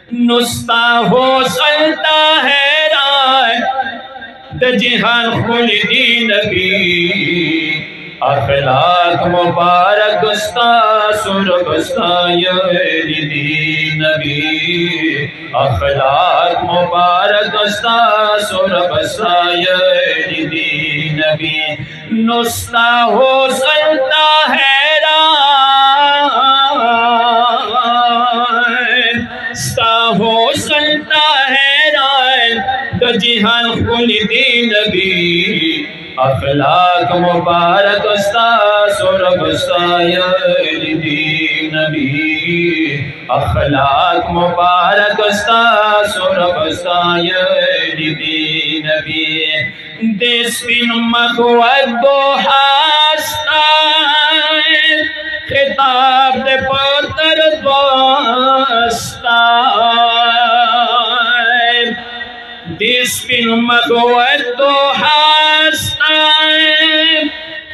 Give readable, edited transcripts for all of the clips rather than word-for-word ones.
नुस्ता हो सलता हैरान दजहान खुलदी नबी अखलाक मुबारक सुरबस्ता यदी नबी अखलाक मुबारक सुरबस्ता यदी नबी नुस्ता हो सलता हैरान हो सलता हैरान दजहान खुलदी नबी अखलाक मुबारक सुरबस्ता यदी नबी अखलाक मुबारक सुरबस्ता यदी नबी देस्पिन मखवदो हास्ता खिताब दे पतर दोस्ता दिस्पिन मखवदो हास्ता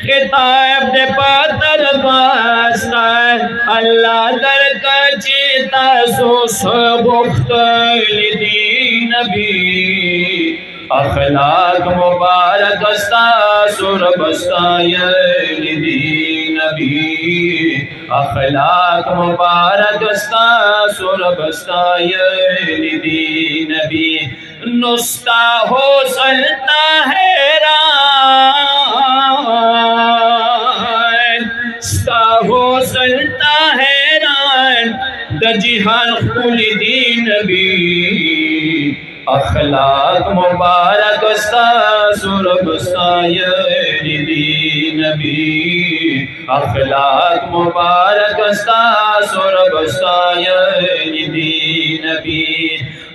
खिताब दे पतर दोस्ता अल्लाह दर का चेता सो सबख्तलदी नबी अखलाक मुबारक सुरबस्ता यदी नबी अखलाक मुबारक सुरबस्ता यदी नबी नुस्ता हो सलता हैरान हो सलता हैरान दजहान खुलदी नबी अखलाक मुबारक सुरबस्ता यदी नबी अखलाक मुबारक सुरबस्ता यदी नबी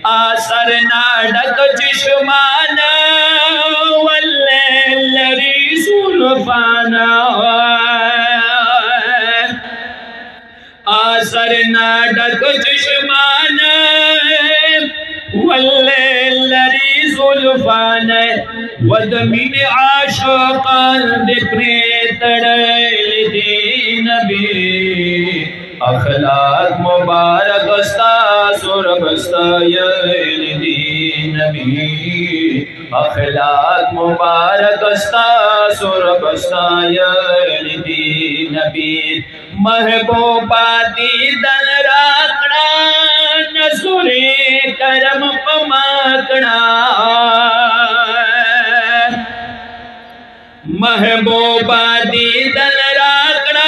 आसर नाडक चश्माना वल्लरी सुल्फाना आसर नाडक चश्माना वल्लरी सुल्फान वदमिन आशकान दिप्रेतड़लदी नबी अखलाक मुबारक सुरबस्ता यदी नबी अखलाक मुबारक सुरबस्ता यदी नबी महबूबा दीदन राकड़ा नसुरे करम पमाकड़ा महबूबा दीदन राकड़ा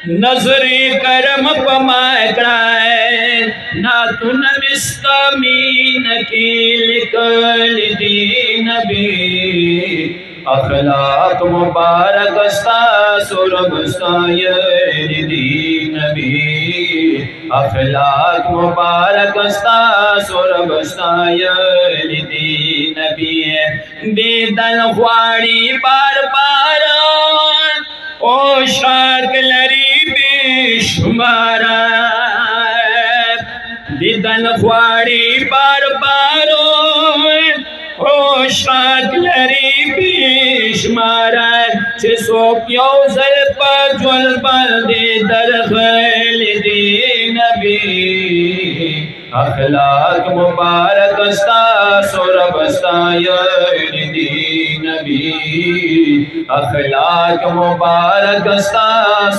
नजरे करम पमाकड़ा ना तुन मिस्कामीन की लिकल दी नबी अखलाक मुबारक सुरबस्ता यदी नबी अखलाक मुबारक सुरबस्ता यदी नबी दीदन ख्वाड़ी बार बार ओ शाक लरी बेशुमारा दीदन ख्वाड़ी बार बार ओ शाक लरी बेशुमारा सो क्यों जल पजल बंदे दर खलदी नबी अखलाक मुबारक सुरबस्ता यदी नबी अखलाक मुबारक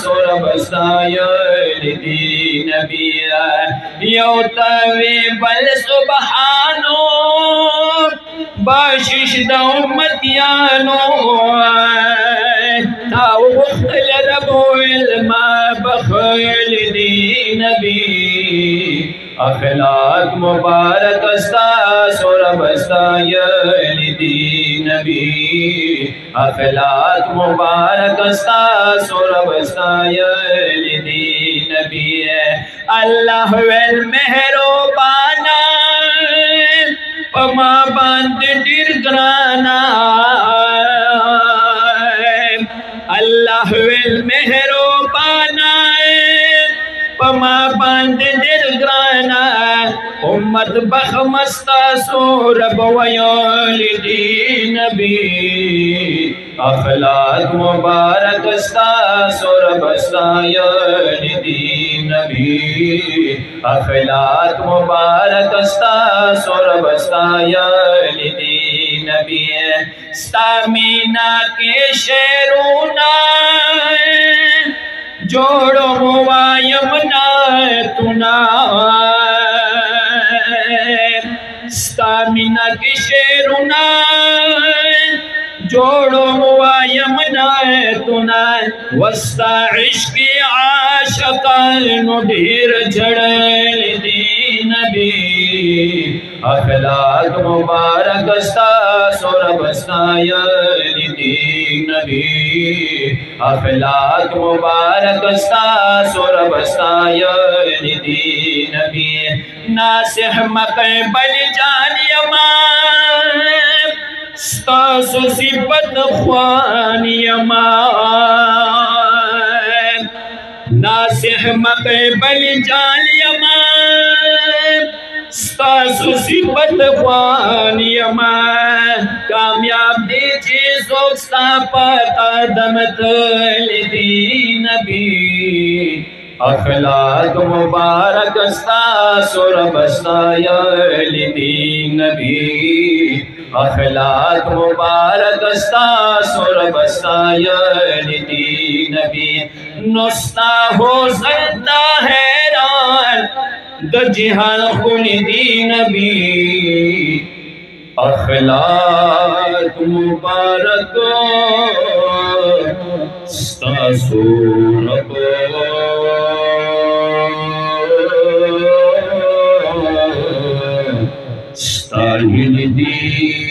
सुरबस्ता यदी नबी यो तवे बल सुबहानो बख्शिश दो उम्मतियानो ताऊ मुख्तल रबो इल्मा बखलदी नबी अखलाक मुबारक सुरबस्ता यदी नबी अखलाक मुबारक सुरबस्ता यदी नबी अल्लाह वेल मेहरबाना पमा बंद दिरगराना अल्लाह वेल मेहरबाना पमा बंद दिरगराना उम्मत बखमस्ता सूरब वयलदी नबी अखलाक मुबारक स्ता सुरबस्तायन दी नबी अखलाक मुबारक स्ता सुरबस्तायन दी नबी स्तामीना के शेरूना जोड़ो मुवायमना तुना स्तामीना के शेरूना जोड़ो मुवायमना तुना वस्ता इश्क़ आशिक़ान ढेर झड़ल दी नबी अखलाक मुबारक स्ता सुरबस्तायन दी नबी अखलाक मुबारक स्ता सुरबस्तायन दी नबी नासिह मक़बल जानियमा स्तासु सिबत ख्वानियमा नासिह मक़बल जानियमा स्तासु सिबत ख्वानियमा कामयाब दी चीज़ों स्ता पता दमत दी नबी अखलाक मुबारक स्ता सुरबस्तायन दी नबी अखलाक मुबारक स्ता सुरबस्तायन दी नबी नुस्ता हो सकता हैरान द जिहान खुन दी नबी अखलाक मुबारक स्ता सुरबस्तायन दी